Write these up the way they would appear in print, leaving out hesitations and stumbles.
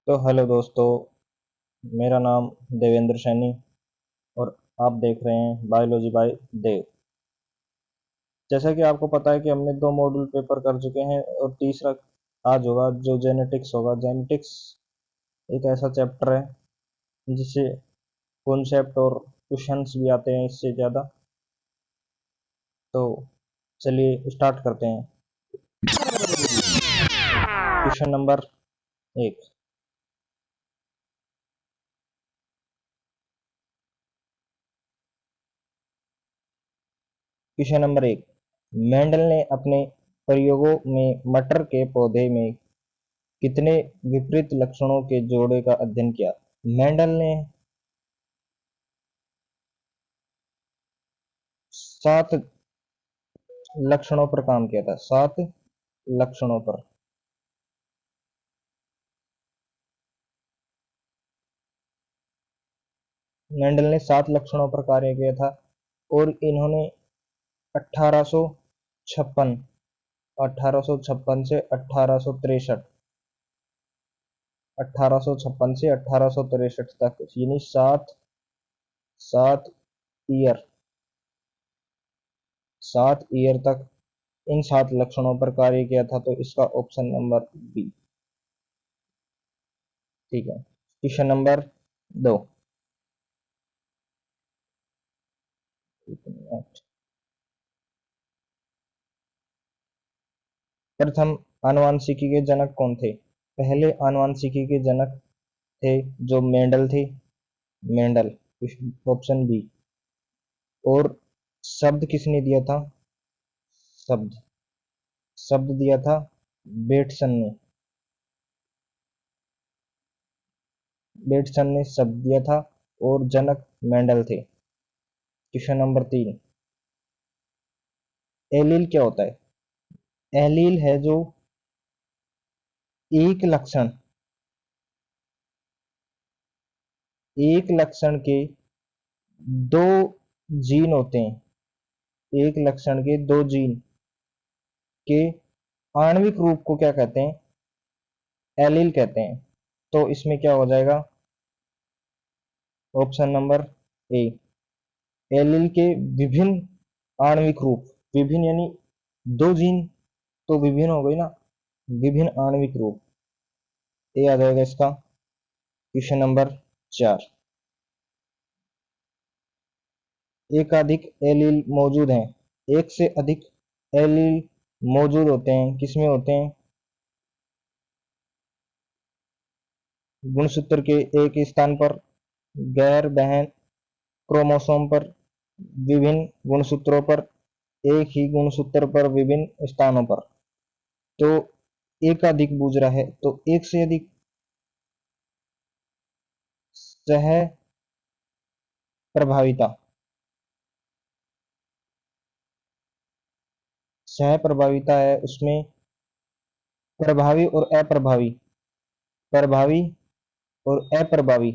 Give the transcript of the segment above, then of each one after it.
तो हेलो दोस्तों, मेरा नाम देवेंद्र सैनी और आप देख रहे हैं बायोलॉजी बाय देव। जैसा कि आपको पता है कि हमने 2 मॉड्यूल पेपर कर चुके हैं और तीसरा आज होगा जो जेनेटिक्स होगा। जेनेटिक्स एक ऐसा चैप्टर है जिससे कॉन्सेप्ट और क्वेश्चंस भी आते हैं इससे ज़्यादा। तो चलिए स्टार्ट करते हैं। Question number 1। Question number 1। Mendel ने अपने प्रयोगों में मटर के पौधे में कितने विपरीत लक्षणों के जोड़े का अध्ययन किया? मेंडल ने 7 लक्षणों पर काम किया था। 7 लक्षणों पर। मेंडल ने 7 लक्षणों पर कार्य किया था और इन्होंने 1856 1856 से 1863 1856 से 1863 तक, यानी 7 ईयर तक इन 7 लक्षणों पर कार्य किया था। तो इसका ऑप्शन नंबर बी ठीक है। Question number 2। प्रथम आनुवंशिकी के जनक कौन थे? पहले आनुवंशिकी के जनक थे जो मेंडल थे। Mendel, option B. और शब्द किसने दिया था? शब्द शब्द दिया था बेटसन ने। बेटसन ने शब्द दिया था और जनक मेंडल थे। Question number 3। एलील क्या होता है? एलील है जो एक लक्षण के दो जीन होते हैं। एक लक्षण के 2 जीन के आणविक रूप को क्या कहते हैं? एलील कहते हैं। तो इसमें क्या हो जाएगा? Option number A. एलील के विभिन्न आणविक रूप, विभिन्न यानी 2 जीन तो विभिन्न हो गई ना, विभिन्न आणविक रूप, ये आ जाएगा इसका। Question number 4। एकाधिक एलील मौजूद हैं। एक से अधिक एलील मौजूद होते हैं, किसमें होते हैं? गुणसूत्र के एक स्थान पर, गैर बहन क्रोमोसोम पर, विभिन्न गुणसूत्रों पर, एक ही गुणसूत्र पर विभिन्न स्थानों पर। तो एकाधिक बूझ रहा है तो एक से अधिक सह प्रभाविता। सह प्रभाविता है, उसमें प्रभावी और अप्रभावी, प्रभावी और अप्रभावी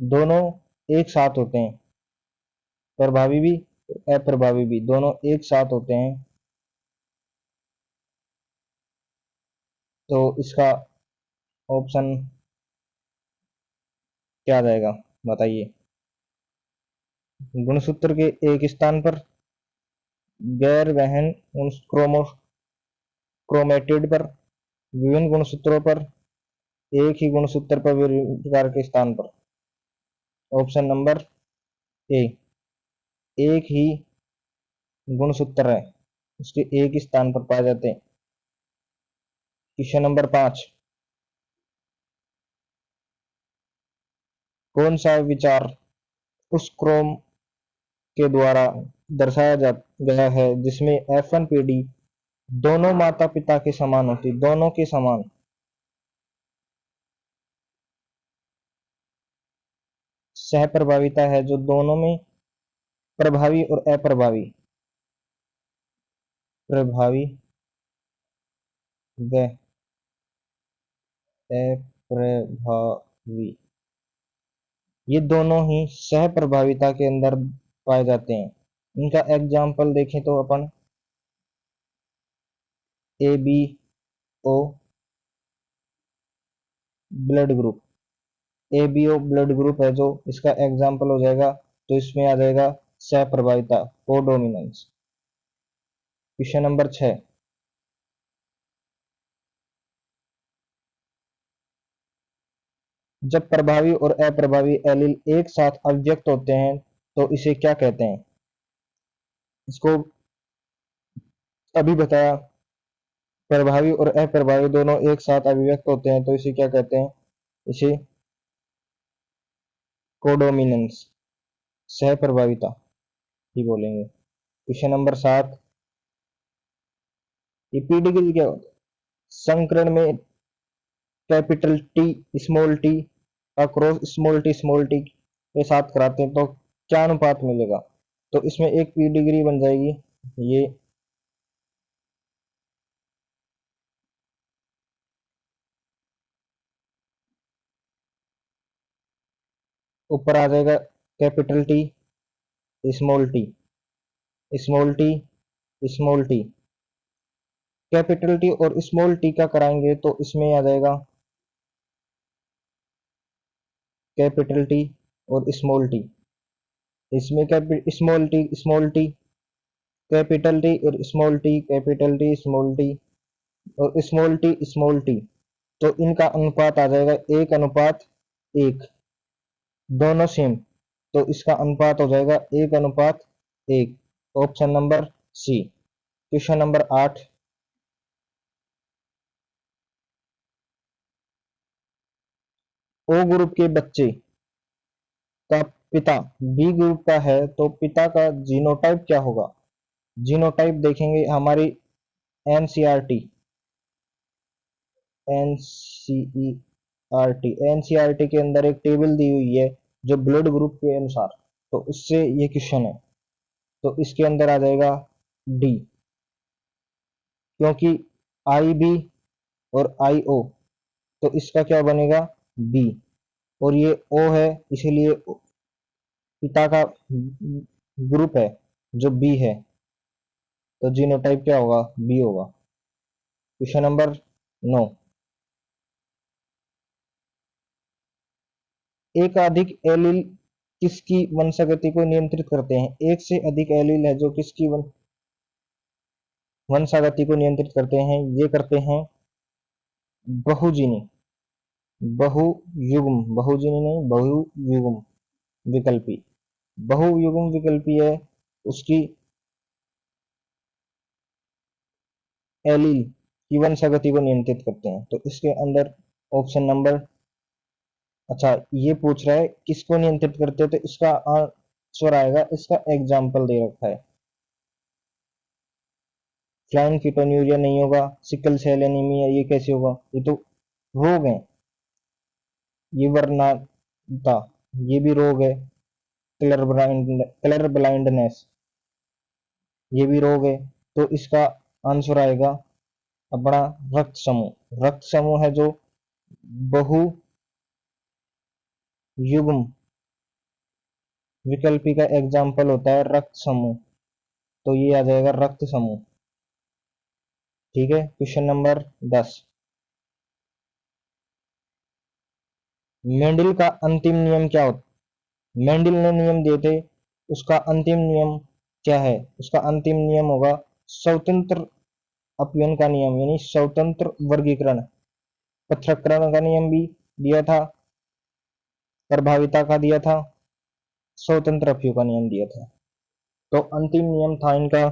दोनों एक साथ होते हैं। प्रभावी भी और अप्रभावी भी दोनों एक साथ होते हैं। तो इसका ऑप्शन क्या आ जाएगा बताइए? गुणसूत्र के एक स्थान पर, गैर वहन क्रोमेटिड पर, विभिन्न गुणसूत्रों पर, एक ही गुणसूत्र पर विभिन्न प्रकार के स्थान पर। Option number A. एक ही गुणसूत्र है, उसके एक ही स्थान पर पाए जाते हैं। Question number 5। कौन सा विचार उस क्रोम के द्वारा दर्शाया गया है जिसमें F1 पीढ़ी दोनों माता पिता के समान होती, दोनों के समान? सह प्रभाविता है जो दोनों में प्रभावी और अप्रभावी, प्रभावी व अप्रभावी, ये दोनों ही सह प्रभाविता के अंदर पाए जाते हैं। इनका एग्जाम्पल देखें तो अपन A B O blood group, ABO blood group है जो इसका एग्जाम्पल हो जाएगा, तो इसमें आ जाएगा सहप्रभाविता, कोडोमिनेंस। क्वेश्चन नंबर 6, जब प्रभावी और अप्रभावी एलील एक साथ अभिव्यक्त होते हैं तो इसे क्या कहते हैं? इसको अभी बताया, प्रभावी और अप्रभावी दोनों एक साथ अभिव्यक्त होते हैं तो इसे क्या कहते हैं? इसे कोडोमिनेंस, सहप्रभाविता ही बोलेंगे। क्वेश्चन नंबर 7, ये पीडिग्री क्या होता है? संकरण में कैपिटल टी स्मॉल टी का क्रॉस स्मॉल टी के साथ कराते हैं तो क्या अनुपात मिलेगा? तो इसमें एक पीडिग्री बन जाएगी, ये ऊपर आ जाएगा capital T small T, small T small T, capital T और स्मॉल टी का कराएंगे तो इसमें आ जाएगा कैपिटल टी और स्मॉल टी, इसमें स्मॉल टी कैपिटल टी और small T, capital T small T और स्मॉल टी, तो इनका अनुपात आ जाएगा 1:1, दोनों सेम, तो इसका अनुपात हो जाएगा 1:1। Option number C. Question number 8, O group के बच्चे का पिता बी ग्रुप का है तो पिता का जीनोटाइप क्या होगा? जीनोटाइप देखेंगे हमारी एनसीईआरटी, एनसीईआरटी के अंदर एक टेबल दी हुई है जो ब्लड ग्रुप के अनुसार, तो उससे ये क्वेश्चन है, तो इसके अंदर आ जाएगा डी, क्योंकि आई बी और आई ओ, तो इसका क्या बनेगा? बी, और ये ओ है इसीलिए पिता का ग्रुप है जो बी है, तो जीनोटाइप क्या होगा? बी होगा। क्वेश्चन नंबर 9, एकाधिक एलील किसकी वंशागति को नियंत्रित करते हैं? एक से अधिक एलील है जो किसकी वंशागति को नियंत्रित करते हैं? ये करते हैं बहुजीनी, बहुयुग्म नहीं, बहुयुग्म विकल्पी, बहुयुग्म विकल्पी है उसकी एलील की वंशागति को नियंत्रित करते हैं, तो इसके अंदर ऑप्शन नंबर, अच्छा ये पूछ रहा है किसको नियंत्रित करते हैं, तो इसका आंसर आएगा, इसका एग्जाम्पल दे रखा है, फ्लाइन कीटोन्यूरिया नहीं होगा, सिकल सेल एनीमिया ये कैसे होगा? ये तो रोग है, ये वर्नाता ये भी रोग है, कलर ब्लाइंडनेस ये भी रोग है, तो इसका आंसर आएगा अपना रक्त समूह, रक्त समूह है जो बहुयुग्म विकल्पी का एग्जाम्पल होता है रक्त समूह, तो ये आ जाएगा रक्त समूह। ठीक है, क्वेश्चन नंबर 10, मेंडल का अंतिम नियम क्या होता? मेंडल ने नियम दिए थे, उसका अंतिम नियम क्या है? उसका अंतिम नियम होगा स्वतंत्र अपयन का नियम, यानी स्वतंत्र वर्गीकरण, पृथक्करण का नियम भी दिया था, प्रभाविता का दिया था, स्वतंत्र अपयन का नियम दिया था, तो अंतिम नियम था इनका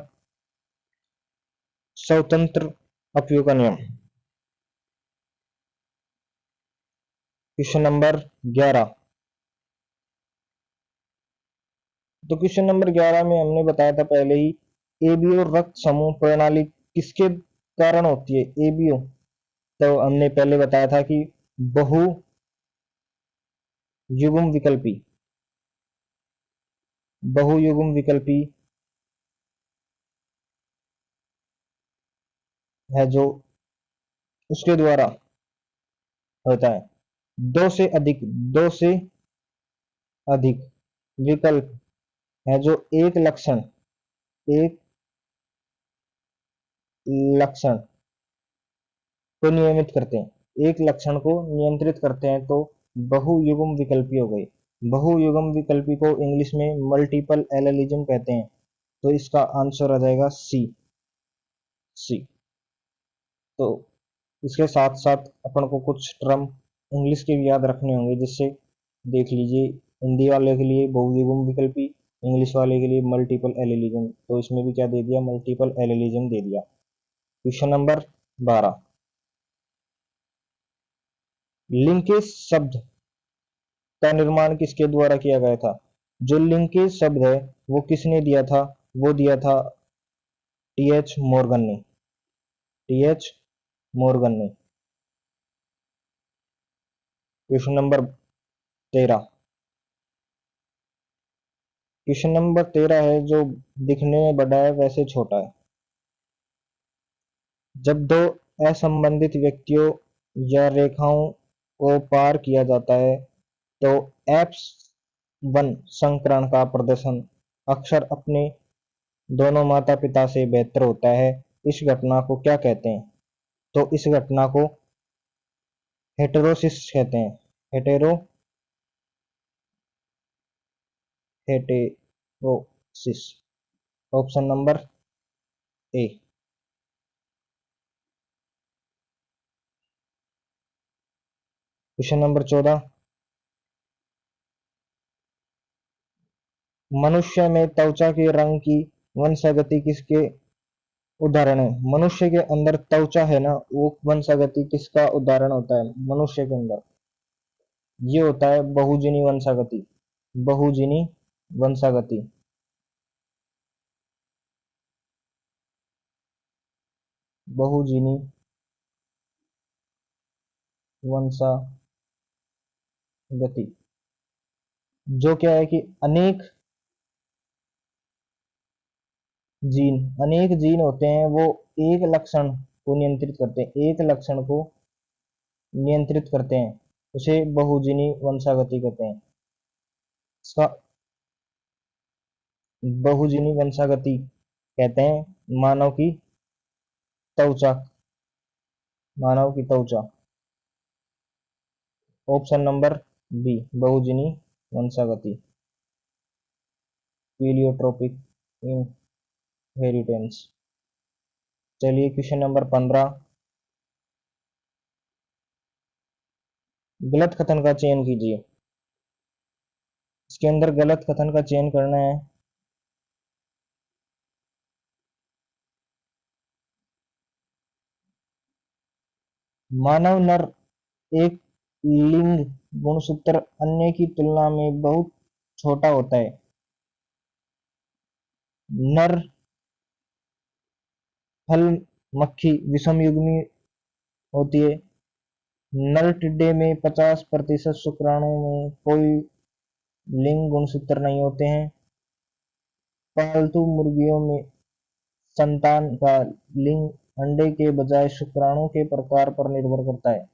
स्वतंत्र अपयन का नियम। क्वेश्चन नंबर 11, तो क्वेश्चन नंबर 11 में हमने बताया था पहले ही, एबीओ रक्त समूह प्रणाली किसके कारण होती है? एबीओ, तो हमने पहले बताया था कि बहुयुग्म विकल्पी, बहुयुग्म विकल्पी है जो उसके द्वारा होता है, दो से अधिक, दो से अधिक विकल्प है जो एक लक्षण को नियमित करते हैं, एक लक्षण को नियंत्रित करते हैं तो बहुयुग्म विकल्पी हो गई। बहुयुग्म विकल्पी को इंग्लिश में मल्टीपल एलेलिज्म कहते हैं। तो इसका आंसर आ जाएगा सी। सी। तो इसके साथ साथ अपन को कुछ टर्म इंग्लिश के भी याद रखने होंगे, जिससे देख लीजिए हिंदी वाले के लिए बहुयुग्म विकल्पी, इंग्लिश वाले के लिए मल्टीपल एलेलिज्म। तो इसमें भी क्या दे दिया, मल्टीपल एलेलिज्म दे दिया। क्वेश्चन नंबर 12, लिंकेज शब्द का निर्माण किसके द्वारा किया गया था? जो लिंकेज शब्द है वो किसने दिया था? वो दिया था टीएच मॉर्गन ने। टीएच मॉर्गन ने। क्वेश्चन नंबर 13, क्वेश्चन नंबर 13 है जो दिखने में बड़ा है वैसे छोटा है। जब दो असंबंधित व्यक्तियों या रेखाओं को पार किया जाता है तो एप्स वन संकरण का प्रदर्शन अक्सर अपने दोनों माता पिता से बेहतर होता है। इस घटना को क्या कहते हैं? तो इस घटना को हेटेरोसिस कहते हैं। Heterosis. Option number A. Question number 14, मनुष्य में त्वचा के रंग की वंशागति किसके उदाहरण है? मनुष्य के अंदर त्वचा है ना, वो वंशागति किसका उदाहरण होता है? मनुष्य के अंदर ये होता है बहुजिनी वंशागति। बहुजिनी वंशागति। बहुजिनी वंशागति जो क्या है कि अनेक जीन होते हैं, वो एक लक्षण को नियंत्रित करते हैं। एक लक्षण को नियंत्रित करते हैं, उसे बहुजिनी वंशागति कहते हैं। इसका बहुजिनी वंशागति कहते हैं त्वचा मानव की त्वचा। ऑप्शन नंबर बी, बहुजिनी वंशागति, पीलियोट्रोपिक इनहेरिटेंस। चलिए क्वेश्चन नंबर 15, गलत कथन का चयन कीजिए। इसके अंदर गलत कथन का चयन करना है। मानव नर एक लिंग गुणसूत्र अन्य की तुलना में बहुत छोटा होता है। नर फल मक्खी विषमयुग्मी होती है। नर टिड्डे में 50% शुक्राणु में कोई लिंग गुणसूत्र नहीं होते हैं। पालतू मुर्गियों में संतान का लिंग अंडे के बजाय शुक्राणु के प्रकार पर निर्भर करता है।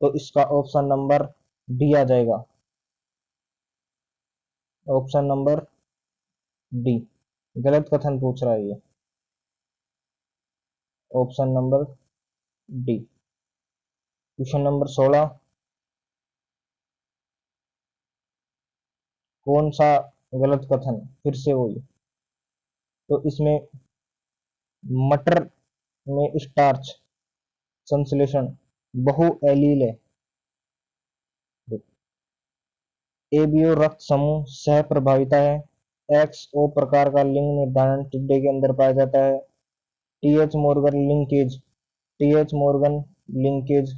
तो इसका ऑप्शन नंबर डी आ जाएगा। ऑप्शन नंबर डी, गलत कथन पूछ रहा है ये। Option number D. Question number 16, कौन सा गलत कथन? फिर से वही। तो इसमें मटर में स्टार्च संश्लेषण बहुएलील है। एबीओ रक्त समूह सह प्रभाविता है। एक्सओ प्रकार का लिंग निर्धारण टिड्डे के अंदर पाया जाता है। T H Morgan linkage. T H Morgan linkage.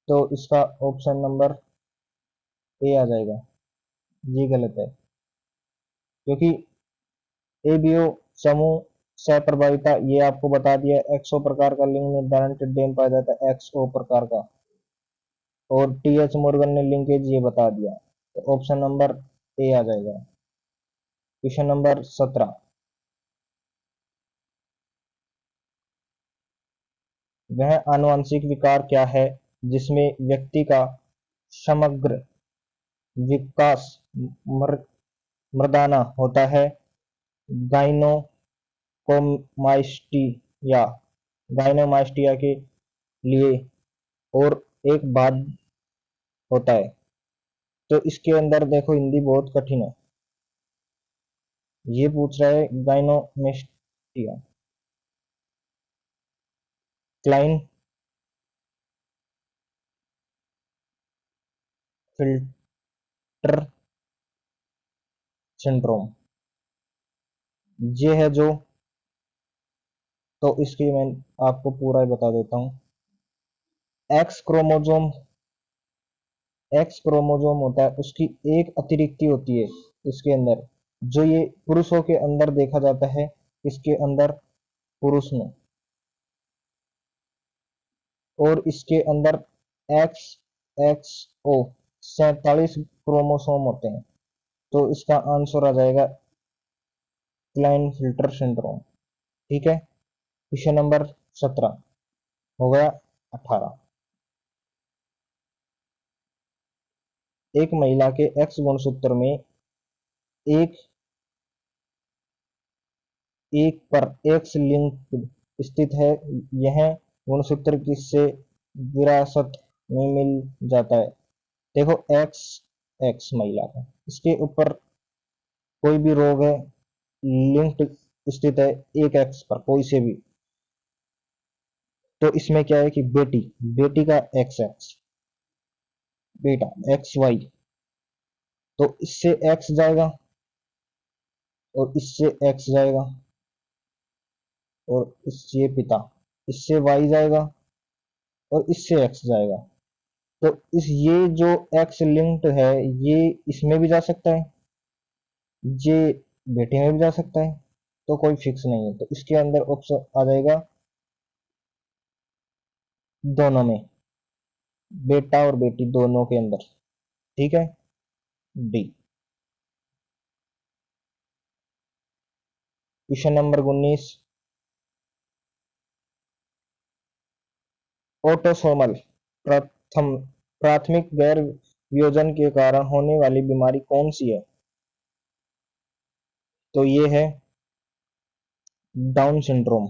तो इसका ऑप्शन नंबर ए आ जाएगा। ये गलत है, क्योंकि एबीओ समूह सह प्रभाविता ये आपको बता दिया। एक्सओ प्रकार का लिंग निर्धारण टिड्डे में पाया जाता है, एक्सओ प्रकार का। और टीएच मॉर्गन ने लिंकेज ये बता दिया। तो ऑप्शन नंबर ए आ जाएगा। क्वेश्चन नंबर 17, वह आनुवंशिक विकार क्या है जिसमें व्यक्ति का समग्र विकास मर्दाना होता है? गाइनोकोमास्टिया गाइनोमास्टिया के लिए और एक बाद होता है। तो इसके अंदर देखो हिंदी बहुत कठिन है। ये पूछ रहा है गाइनोमेस्टिया क्लाइन फिल्टर सिंड्रोम ये है जो। तो इसकी मैं आपको पूरा ही बता देता हूँ। एक्स क्रोमोजोम एक्स क्रोमोजोम होता है, उसकी एक अतिरिक्ति होती है इसके अंदर, जो ये पुरुषों के अंदर देखा जाता है, इसके अंदर पुरुष में, और इसके अंदर एक्स एक्स ओ 47 क्रोमोसोम होते हैं। तो इसका आंसर आ जाएगा क्लाइन फिल्टर सिंड्रोम। ठीक है, क्वेश्चन नंबर 17 हो गया। 18, एक महिला के एक्स गुणसूत्र में एक एक पर एक्स लिंक स्थित है। यह गुणसूत्र किससे विरासत में मिल जाता है? देखो एक्स एक्स महिला का, इसके ऊपर कोई भी रोग है, लिंक्ड स्थित है एक एक्स पर कोई से भी, तो इसमें क्या है कि बेटी बेटी का एक्स एक्स, बेटा एक्स वाई, तो इससे एक्स जाएगा और इससे एक्स जाएगा, और इससे पिता, इससे वाई जाएगा और इससे एक्स जाएगा। तो इस ये जो एक्स लिंक्ड है, ये इसमें भी जा सकता है, ये बेटे में भी जा सकता है, तो कोई फिक्स नहीं है। तो इसके अंदर ऑप्शन आ जाएगा दोनों में, बेटा और बेटी दोनों के अंदर। ठीक है, डी। क्वेश्चन नंबर 19, ऑटोसोमल प्रथम प्राथमिक गैर वियोजन के कारण होने वाली बीमारी कौन सी है? तो ये है डाउन सिंड्रोम।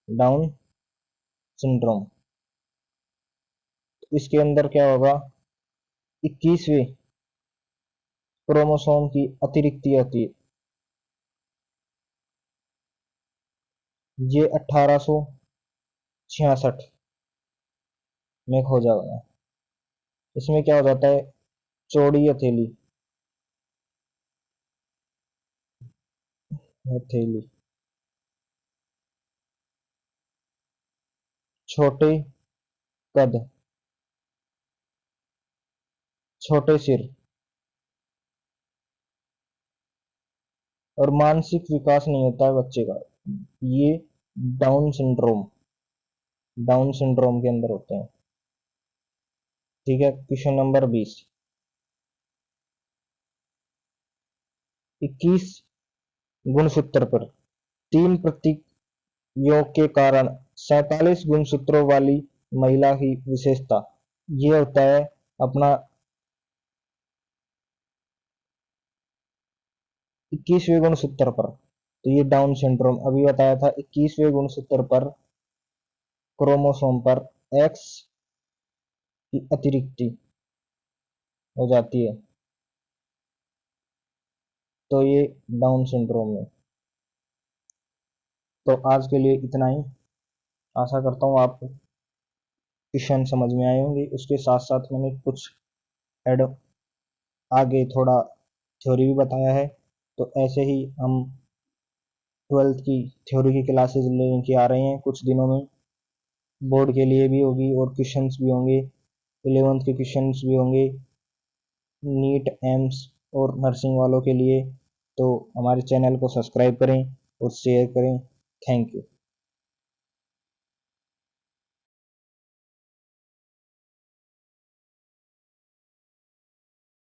डाउन सिंड्रोम, इसके अंदर क्या होगा, 21वें क्रोमोसोम की अतिरिक्ति होती है। ये 1866 में हो जाएगा। इसमें क्या हो जाता है, चौड़ी हथेली हथेली, छोटे कद, छोटे सिर, और मानसिक विकास नहीं होता है बच्चे का। ये डाउन सिंड्रोम डाउन सिंड्रोम के अंदर होते हैं। ठीक है, क्वेश्चन नंबर 20, 21 गुणसूत्र पर 3 प्रतियों के कारण 47 गुणसूत्रों वाली महिला की विशेषता, ये होता है अपना 21वें गुणसूत्र पर। तो ये डाउन सिंड्रोम अभी बताया था, 21वें गुणसूत्र पर क्रोमोसोम पर एक्स की अतिरिक्ति हो जाती है, तो ये डाउन सिंड्रोम है। तो आज के लिए इतना ही। आशा करता हूँ आपको क्वेश्चन समझ में आए होंगे। उसके साथ साथ मैंने कुछ एड आगे थोड़ा थ्योरी भी बताया है। तो ऐसे ही हम 12th की थ्योरी की क्लासेस लेके आ रहे हैं कुछ दिनों में। बोर्ड के लिए भी होगी और क्वेश्चंस भी होंगे, 11th के क्वेश्चंस भी होंगे, नीट एम्स और नर्सिंग वालों के लिए। तो हमारे चैनल को सब्सक्राइब करें और शेयर करें। Thank you.